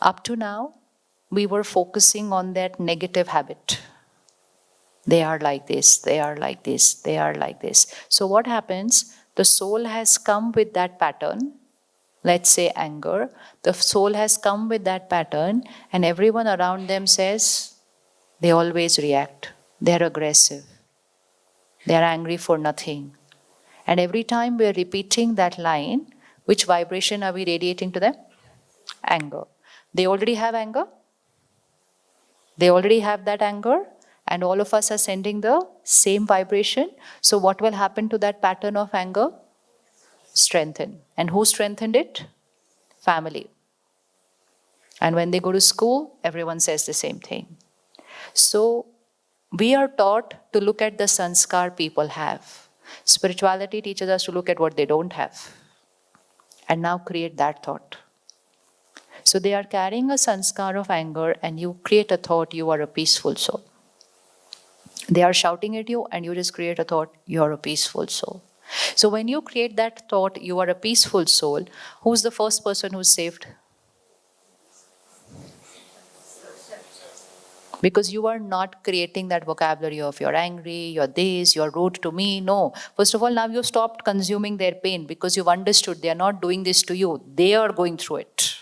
Up to now, we were focusing on that negative habit. They are like this, they are like this, they are like this. So what happens? The soul has come with that pattern. Let's say anger. The soul has come with that pattern, and everyone around them says they always react. They're aggressive. They're angry for nothing. And every time we're repeating that line, which vibration are we radiating to them? Anger. They already have anger. They already have that anger, and all of us are sending the same vibration. So what will happen to that pattern of anger? Strengthen. And who strengthened it? Family. And when they go to school, everyone says the same thing. So we are taught to look at the sanskar people have. Spirituality teaches us to look at what they don't have. And now create that thought. So they are carrying a sanskar of anger, and you create a thought, you are a peaceful soul. They are shouting at you, and you just create a thought, you are a peaceful soul. So when you create that thought, you are a peaceful soul, who's the first person who's saved? Because you are not creating that vocabulary of you're angry, you're this, you're rude to me. No. First of all, now you've stopped consuming their pain because you've understood they are not doing this to you. They are going through it.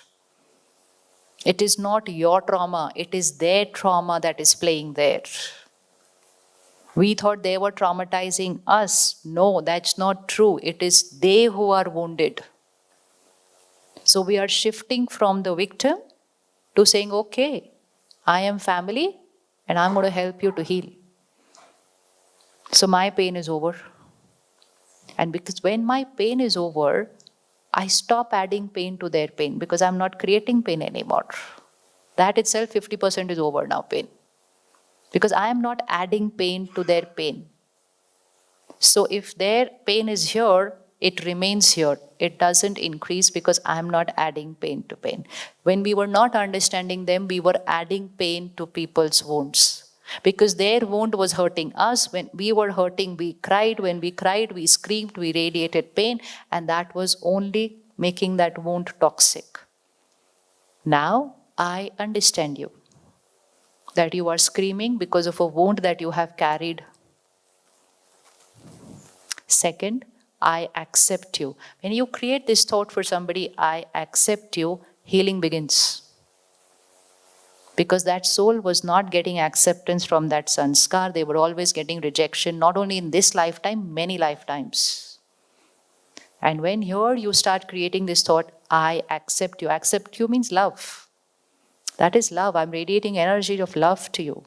It is not your trauma, it is their trauma that is playing there. We thought they were traumatizing us. No, that's not true. It is they who are wounded. So we are shifting from the victim to saying, okay, I am family and I'm going to help you to heal. So my pain is over. And because when my pain is over, I stop adding pain to their pain because I'm not creating pain anymore. That itself, 50% is over now, pain. Because I am not adding pain to their pain. So if their pain is here, it remains here. It doesn't increase because I'm not adding pain to pain. When we were not understanding them, we were adding pain to people's wounds. Because their wound was hurting us. When we were hurting, we cried. When we cried, we screamed, we radiated pain. And that was only making that wound toxic. Now, I understand you. That you are screaming because of a wound that you have carried. Second, I accept you. When you create this thought for somebody, I accept you, healing begins. Because that soul was not getting acceptance from that sanskar. They were always getting rejection, not only in this lifetime, many lifetimes. And when here you start creating this thought, I accept you. Accept you means love. That is love. I'm radiating energy of love to you.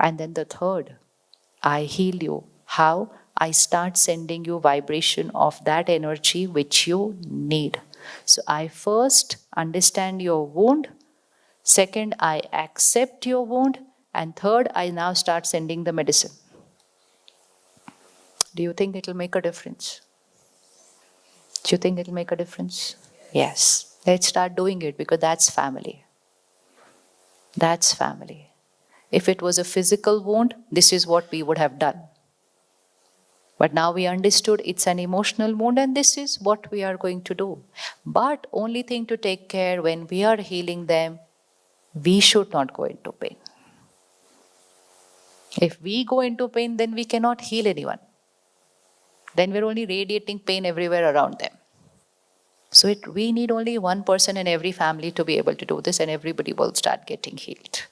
And then the third, I heal you. How? I start sending you vibration of that energy which you need. So I first understand your wound. Second, I accept your wound. And third, I now start sending the medicine. Do you think it will make a difference? Do you think it will make a difference? Yes. Let's start doing it because that's family. That's family. If it was a physical wound, this is what we would have done. But now we understood it's an emotional wound and this is what we are going to do. But only thing to take care when we are healing them, we should not go into pain. If we go into pain, then we cannot heal anyone. Then we're only radiating pain everywhere around them. So we need only one person in every family to be able to do this and everybody will start getting healed.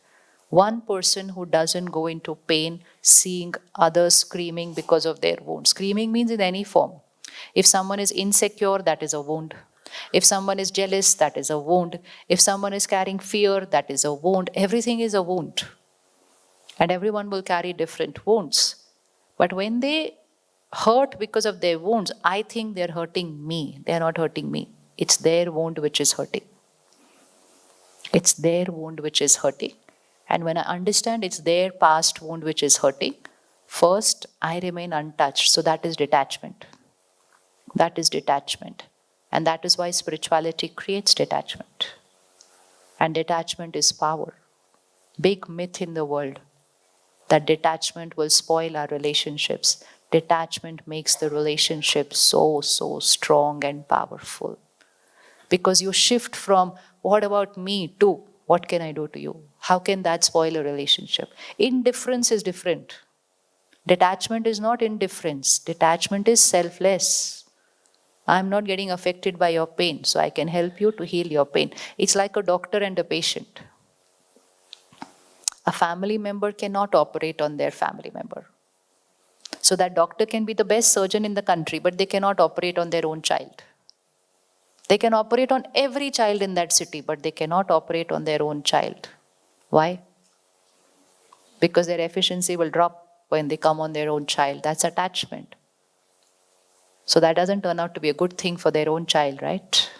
One person who doesn't go into pain, seeing others screaming because of their wound. Screaming means in any form. If someone is insecure, that is a wound. If someone is jealous, that is a wound. If someone is carrying fear, that is a wound. Everything is a wound. And everyone will carry different wounds. But when they hurt because of their wounds, I think they're hurting me. They're not hurting me. It's their wound which is hurting. It's their wound which is hurting. And when I understand it's their past wound which is hurting, first I remain untouched. So that is detachment. That is detachment. And that is why spirituality creates detachment. And detachment is power. Big myth in the world that detachment will spoil our relationships. Detachment makes the relationship so strong and powerful. Because you shift from what about me to what can I do to you? How can that spoil a relationship? Indifference is different. Detachment is not indifference. Detachment is selfless. I'm not getting affected by your pain, so I can help you to heal your pain. It's like a doctor and a patient. A family member cannot operate on their family member. So that doctor can be the best surgeon in the country, but they cannot operate on their own child. They can operate on every child in that city, but they cannot operate on their own child. Why? Because their efficiency will drop when they come on their own child. That's attachment. So that doesn't turn out to be a good thing for their own child, right?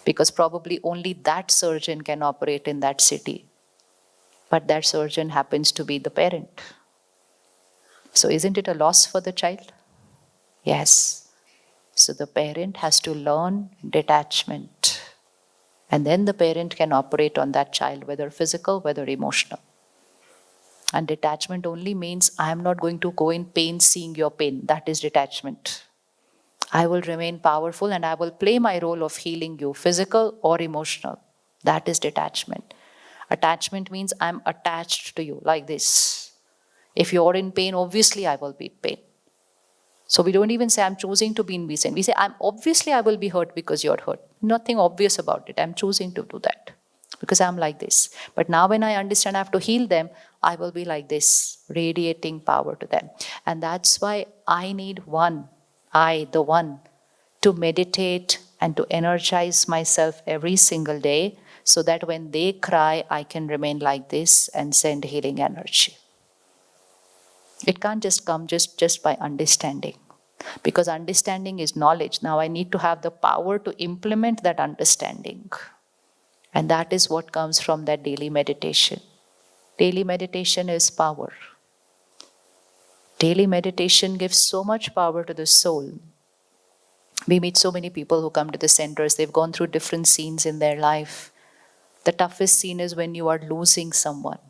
Because probably only that surgeon can operate in that city. But that surgeon happens to be the parent. So isn't it a loss for the child? Yes. So the parent has to learn detachment. And then the parent can operate on that child, whether physical, whether emotional. And detachment only means I am not going to go in pain seeing your pain. That is detachment. I will remain powerful and I will play my role of healing you, physical or emotional. That is detachment. Attachment means I'm attached to you like this. If you're in pain, obviously I will be in pain. So we don't even say I'm choosing to be in pain. We say I will be hurt because you're hurt. Nothing obvious about it. I'm choosing to do that because I'm like this. But now when I understand I have to heal them, I will be like this, radiating power to them. And that's why I need one, the one, to meditate and to energize myself every single day so that when they cry, I can remain like this and send healing energy. It can't just come just by understanding. Because understanding is knowledge. Now I need to have the power to implement that understanding. And that is what comes from that daily meditation. Daily meditation is power. Daily meditation gives so much power to the soul. We meet so many people who come to the centers. They've gone through different scenes in their life. The toughest scene is when you are losing someone.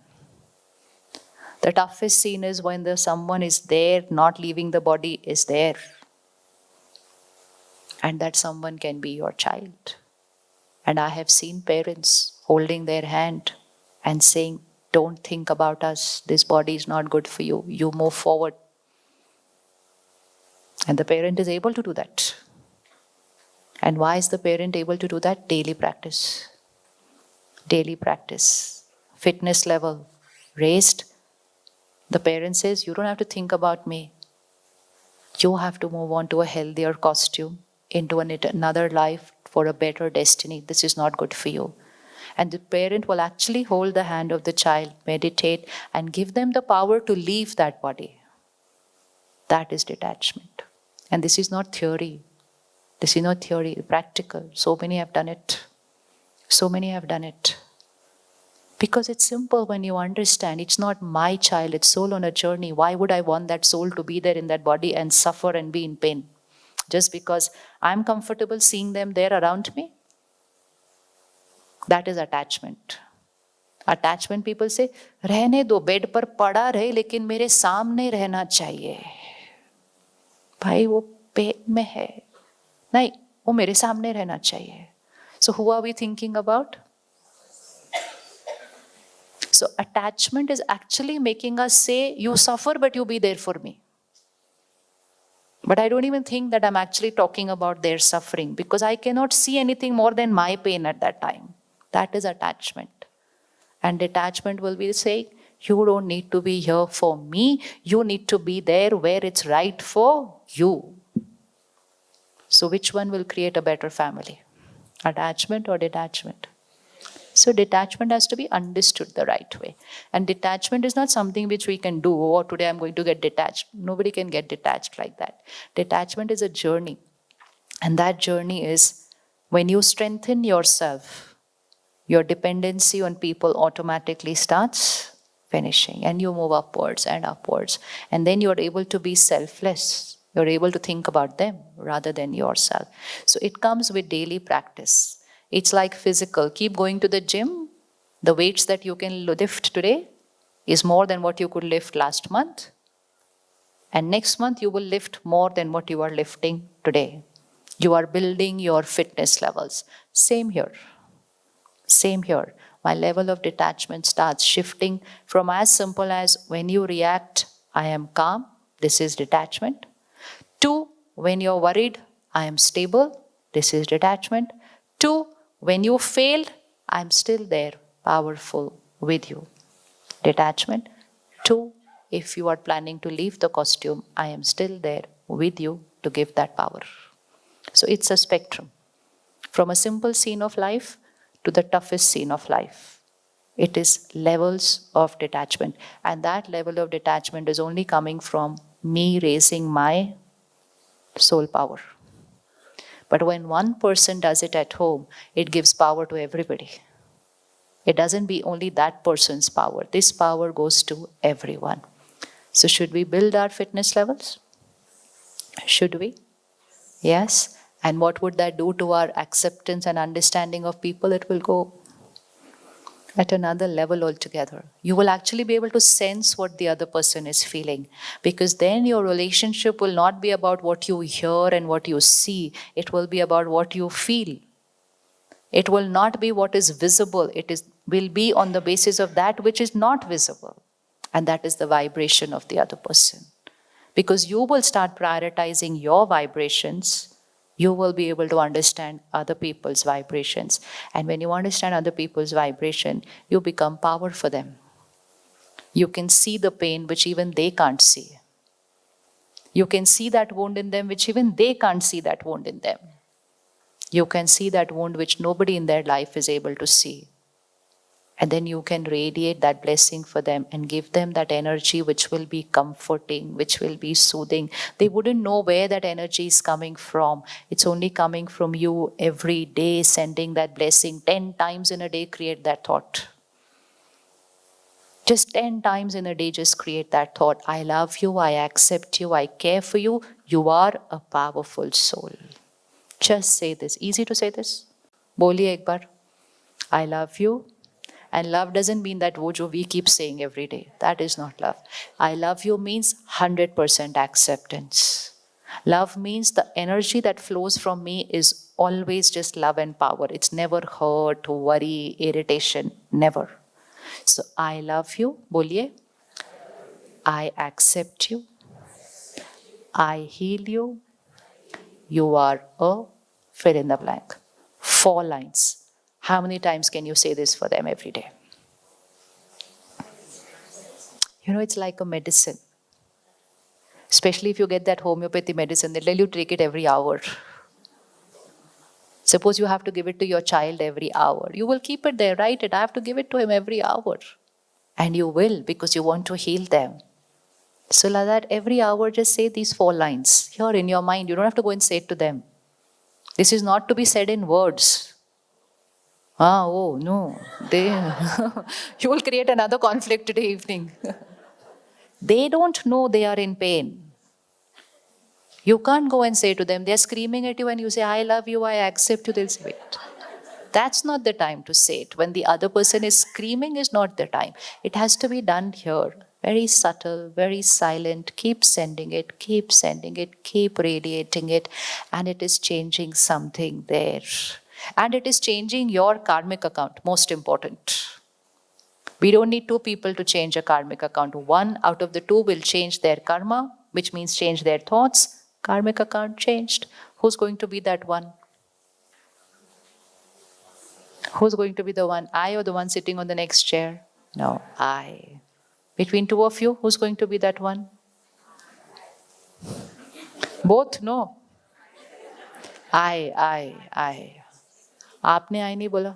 The toughest scene is when someone is there, not leaving the body, is there. And that someone can be your child. And I have seen parents holding their hand and saying, don't think about us. This body is not good for you. You move forward. And the parent is able to do that. And why is the parent able to do that? Daily practice. Daily practice. Fitness level raised. The parent says, you don't have to think about me. You have to move on to a healthier costume, into another life for a better destiny. This is not good for you. And the parent will actually hold the hand of the child, meditate, and give them the power to leave that body. That is detachment. And this is not theory. This is not theory, practical. So many have done it. So many have done it. Because it's simple when you understand. It's not my child, it's soul on a journey. Why would I want that soul to be there in that body and suffer and be in pain? Just because I'm comfortable seeing them there around me? That is attachment. Attachment, people say, रहने दो, bed पर पड़ा रहे लेकिन मेरे सामने रहना चाहिए. भाई वो पेट में है. नहीं, वो मेरे सामने रहना चाहिए. So who are we thinking about? So attachment is actually making us say, you suffer but you be there for me. But I don't even think that I'm actually talking about their suffering because I cannot see anything more than my pain at that time. That is attachment. And detachment will be saying, you don't need to be here for me. You need to be there where it's right for you. So which one will create a better family? Attachment or detachment? So detachment has to be understood the right way. And detachment is not something which we can do, oh, today I'm going to get detached. Nobody can get detached like that. Detachment is a journey. And that journey is when you strengthen yourself, your dependency on people automatically starts finishing and you move upwards and upwards. And then you're able to be selfless. You're able to think about them rather than yourself. So it comes with daily practice. It's like physical. Keep going to the gym. The weights that you can lift today is more than what you could lift last month. And next month you will lift more than what you are lifting today. You are building your fitness levels. Same here. Same here. My level of detachment starts shifting from as simple as when you react, I am calm, this is detachment, to when you're worried, I am stable, this is detachment, to when you failed, I'm still there, powerful with you, detachment, to if you are planning to leave the costume, I am still there with you to give that power. So it's a spectrum. From a simple scene of life to the toughest scene of life. It is levels of detachment. And that level of detachment is only coming from me raising my soul power. But when one person does it at home, it gives power to everybody. It doesn't be only that person's power. This power goes to everyone. So should we build our fitness levels? Should we? Yes. And what would that do to our acceptance and understanding of people? It will go at another level altogether. You will actually be able to sense what the other person is feeling, because then your relationship will not be about what you hear and what you see. It will be about what you feel. It will not be what is visible. Will be on the basis of that which is not visible. And that is the vibration of the other person. Because you will start prioritizing your vibrations, you will be able to understand other people's vibrations. And when you understand other people's vibration, you become power for them. You can see the pain which even they can't see. You can see that wound in them which even they can't see that wound in them. You can see that wound which nobody in their life is able to see. And then you can radiate that blessing for them and give them that energy which will be comforting, which will be soothing. They wouldn't know where that energy is coming from. It's only coming from you every day, sending that blessing 10 times in a day, create that thought. Just 10 times in a day, just create that thought. I love you, I accept you, I care for you. You are a powerful soul. Just say this. Easy to say this. Boliye ek bar. I love you. And love doesn't mean that wo jo we keep saying every day. That is not love. I love you means 100% acceptance. Love means the energy that flows from me is always just love and power. It's never hurt, worry, irritation. Never. So I love you. Boliye. I accept you. I heal you. You are a fill in the blank. 4 lines. How many times can you say this for them every day? You know, it's like a medicine. Especially if you get that homeopathy medicine, they'll tell you take it every hour. Suppose you have to give it to your child every hour. You will keep it there, write it. I have to give it to him every hour. And you will, because you want to heal them. So like that, every hour just say these 4 lines. Here in your mind, you don't have to go and say it to them. This is not to be said in words. Oh, no. You will create another conflict today evening. They don't know they are in pain. You can't go and say to them, they're screaming at you and you say, I love you, I accept you. They'll say, wait. That's not the time to say it. When the other person is screaming is not the time. It has to be done here. Very subtle, very silent. Keep sending it, keep radiating it. And it is changing something there. And it is changing your karmic account, most important. We don't need 2 people to change a karmic account. 1 out of the 2 will change their karma, which means change their thoughts. Karmic account changed. Who's going to be that one? Who's going to be the one? I or the one sitting on the next chair? No, I. Between 2 of you, who's going to be that one? Both? No. I. आपने आई नहीं बोला?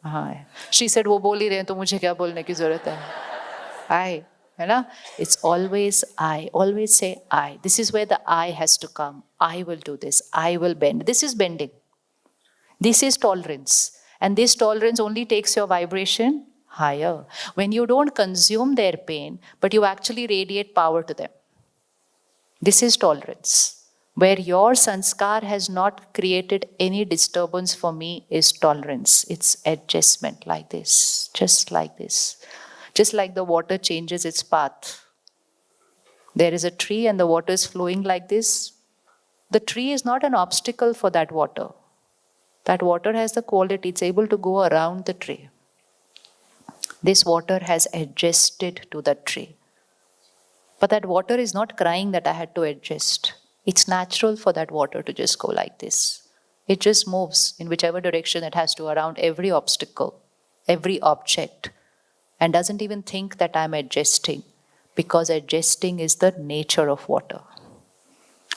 हाँ. She said वो बोल ही रहे हैं तो मुझे क्या बोलने की जरूरत है? I. है ना? It's always I. Always say I. This is where the I has to come. I will do this. I will bend. This is bending. This is tolerance. And this tolerance only takes your vibration higher. When you don't consume their pain, but you actually radiate power to them. This is tolerance. Where your sanskar has not created any disturbance for me is tolerance. It's adjustment like this, just like this. Just like the water changes its path. There is a tree and the water is flowing like this. The tree is not an obstacle for that water. That water has the quality, it's able to go around the tree. This water has adjusted to the tree. But that water is not crying that I had to adjust. It's natural for that water to just go like this. It just moves in whichever direction it has to around every obstacle, every object, and doesn't even think that I'm adjusting, because adjusting is the nature of water.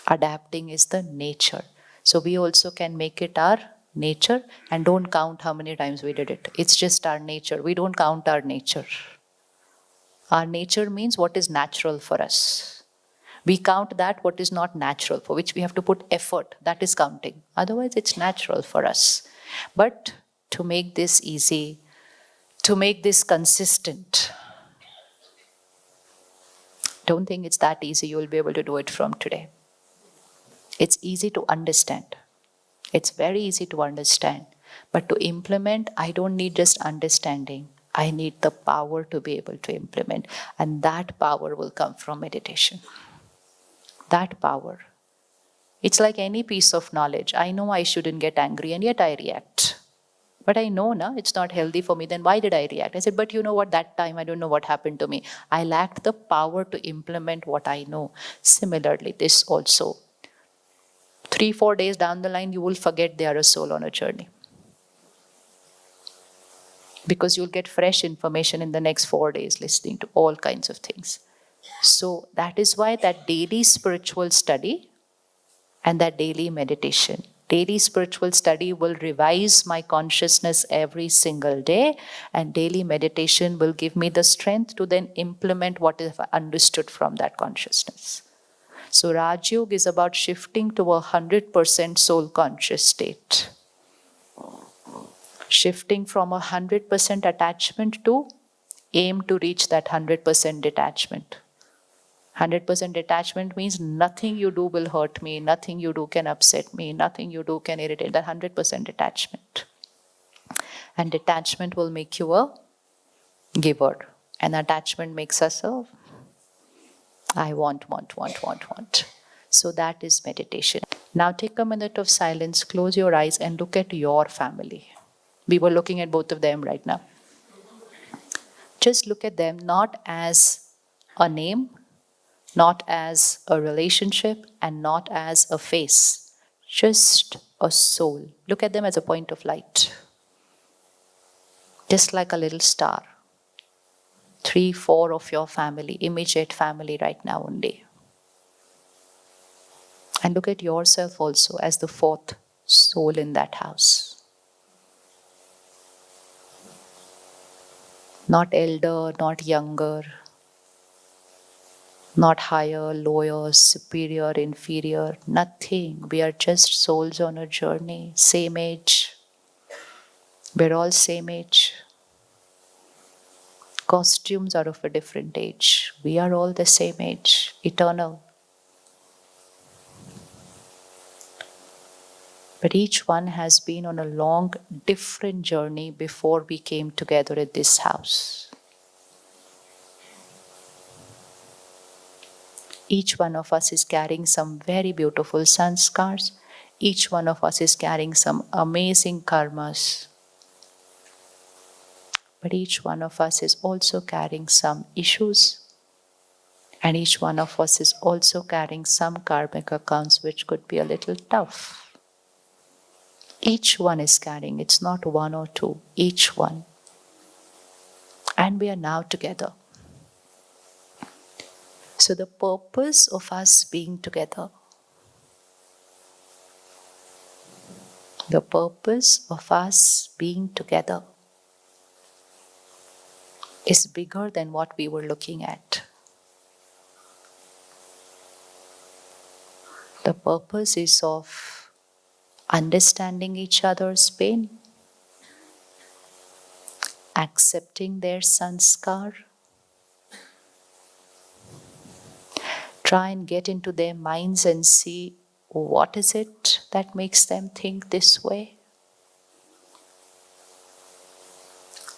Adapting is the nature. So we also can make it our nature, and don't count how many times we did it. It's just our nature. We don't count our nature. Our nature means what is natural for us. We count that what is not natural, for which we have to put effort. That is counting. Otherwise, it's natural for us. But to make this easy, to make this consistent, don't think it's that easy. You will be able to do it from today. It's easy to understand. It's very easy to understand. But to implement, I don't need just understanding. I need the power to be able to implement. And that power will come from meditation. That power. It's like any piece of knowledge. I know I shouldn't get angry, and yet I react. But I know now it's not healthy for me. Then why did I react? I said, but you know what? That time I don't know what happened to me. I lacked the power to implement what I know. Similarly, this also. 3-4 days down the line, you will forget they are a soul on a journey. Because you'll get fresh information in the next 4 days listening to all kinds of things. So that is why that daily spiritual study and that daily meditation. Daily spiritual study will revise my consciousness every single day, and daily meditation will give me the strength to then implement what is understood from that consciousness. So Rajyog is about shifting to 100% soul conscious state. Shifting from 100% attachment to aim to reach that 100% detachment. 100% detachment means nothing you do will hurt me, nothing you do can upset me, nothing you do can irritate. That 100% detachment. And detachment will make you a giver. And attachment makes us a I want. So that is meditation. Now take a minute of silence, close your eyes and look at your family. We were looking at both of them right now. Just look at them not as a name, not as a relationship, and not as a face. Just a soul. Look at them as a point of light. Just like a little star. 3, 4 of your family, immediate family right now only. And look at yourself also as the 4th soul in that house. Not elder, not younger, not higher, lower, superior, inferior, nothing. We are just souls on a journey, same age. We're all same age. Costumes are of a different age. We are all the same age, eternal. But each one has been on a long, different journey before we came together at this house. Each one of us is carrying some very beautiful sanskars. Each one of us is carrying some amazing karmas. But each one of us is also carrying some issues. And each one of us is also carrying some karmic accounts which could be a little tough. Each one is carrying, it's not 1 or 2, each one. And we are now together. So the purpose of us being together, the purpose of us being together is bigger than what we were looking at. The purpose is of understanding each other's pain, accepting their sanskar, try and get into their minds and see what is it that makes them think this way.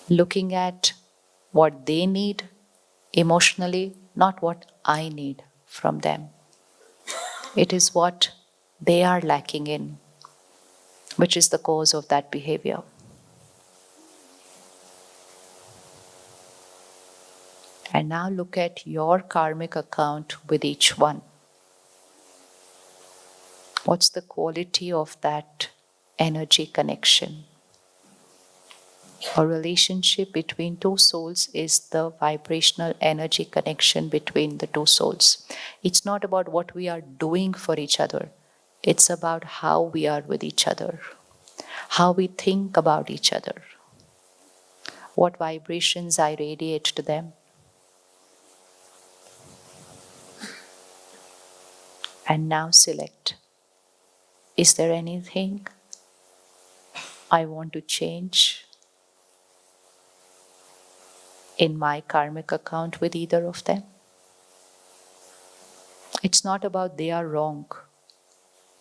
Looking at what they need emotionally, not what I need from them. It is what they are lacking in, which is the cause of that behavior. And now look at your karmic account with each one. What's the quality of that energy connection? A relationship between two souls is the vibrational energy connection between the two souls. It's not about what we are doing for each other. It's about how we are with each other, how we think about each other, what vibrations I radiate to them. And now select. Is there anything I want to change in my karmic account with either of them? It's not about they are wrong.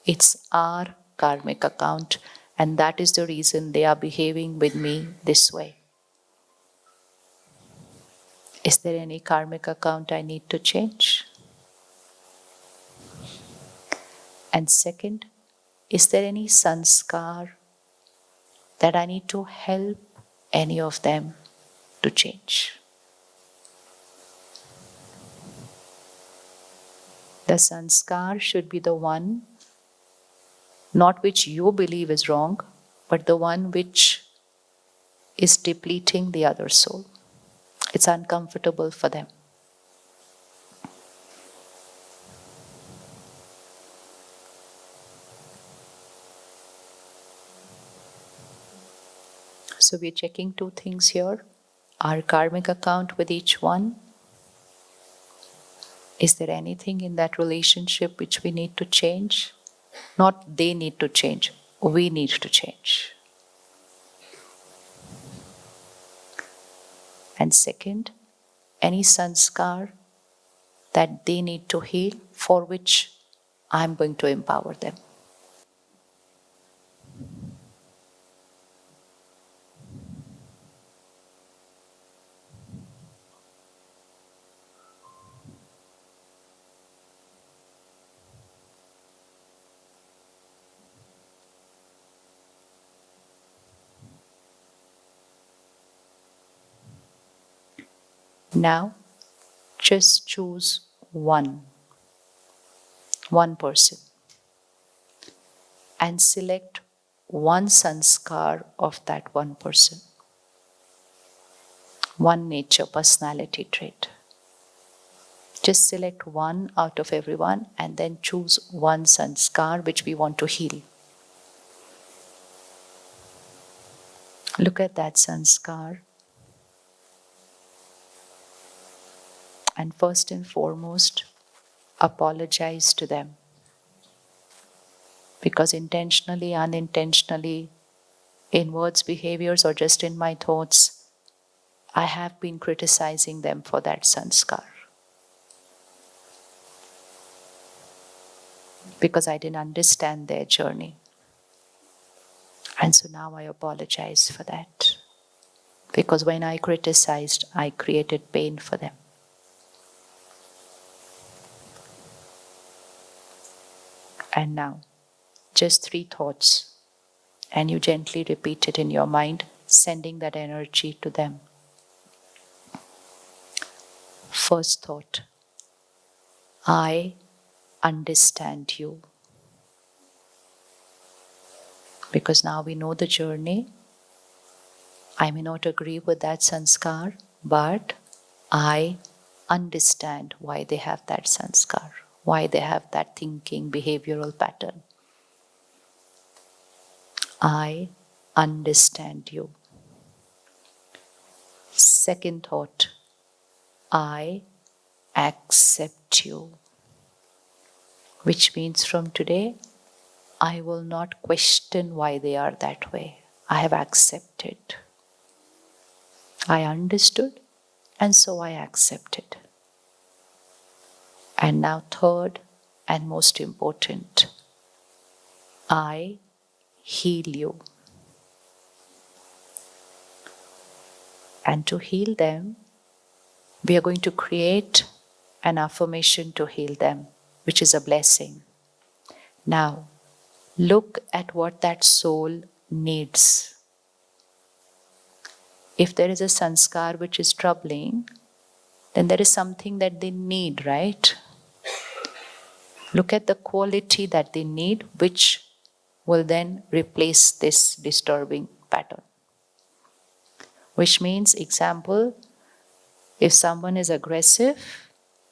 It's our karmic account, and that is the reason they are behaving with me this way. Is there any karmic account I need to change? And second, is there any sanskar that I need to help any of them to change? The sanskar should be the one, not which you believe is wrong, but the one which is depleting the other soul. It's uncomfortable for them. So we're checking two things here. Our karmic account with each one. Is there anything in that relationship which we need to change? Not they need to change, we need to change. And second, any sanskar that they need to heal, for which I'm going to empower them. Now, just choose one person, and select one sanskar of that one person, one nature, personality trait. Just select one out of everyone and then choose one sanskar which we want to heal. Look at that sanskar. And first and foremost, apologize to them. Because intentionally, unintentionally, in words, behaviors, or just in my thoughts, I have been criticizing them for that sanskar. Because I didn't understand their journey. And so now I apologize for that. Because when I criticized, I created pain for them. And now, just 3 thoughts, and you gently repeat it in your mind, sending that energy to them. First thought, I understand you. Because now we know the journey. I may not agree with that sanskar, but I understand why they have that sanskar, why they have that thinking, behavioral pattern. I understand you. Second thought, I accept you. Which means from today, I will not question why they are that way. I have accepted. I understood, and so I accepted. And now third and most important, I heal you. And to heal them, we are going to create an affirmation to heal them, which is a blessing. Now, Look at what that soul needs. If there is a sanskar which is troubling, then there is something that they need, right? Look at the quality that they need, which will then replace this disturbing pattern. Which means, example, if someone is aggressive,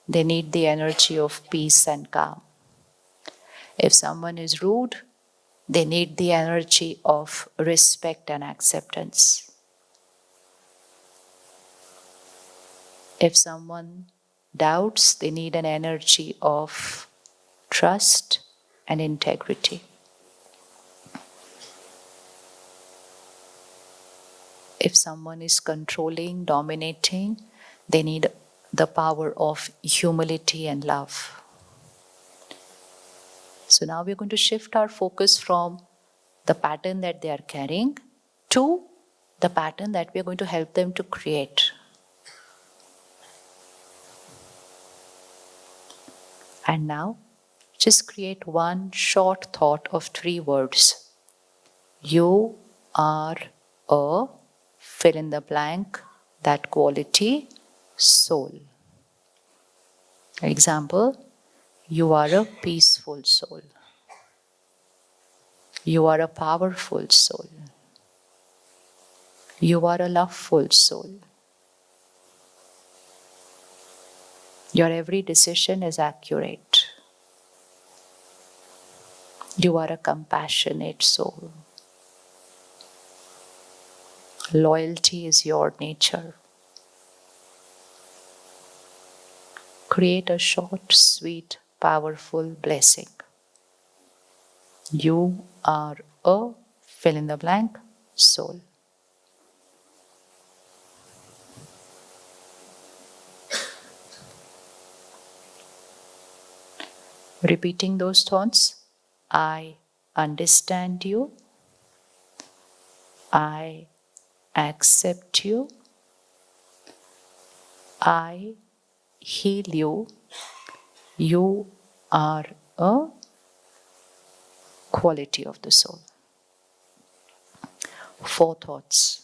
they need the energy of peace and calm. If someone is rude, they need the energy of respect and acceptance. If someone doubts, they need an energy of trust and integrity. If someone is controlling, dominating, they need the power of humility and love. So now we're going to shift our focus from the pattern that they are carrying to the pattern that we're going to help them to create. And now, just create one short thought of 3 words. You are a fill in the blank, that quality, soul. Example, you are a peaceful soul. You are a powerful soul. You are a loveful soul. Your every decision is accurate. You are a compassionate soul. Loyalty is your nature. Create a short, sweet, powerful blessing. You are a fill in the blank soul. Repeating those thoughts, I understand you. I accept you. I heal you. You are a quality of the soul. 4 thoughts.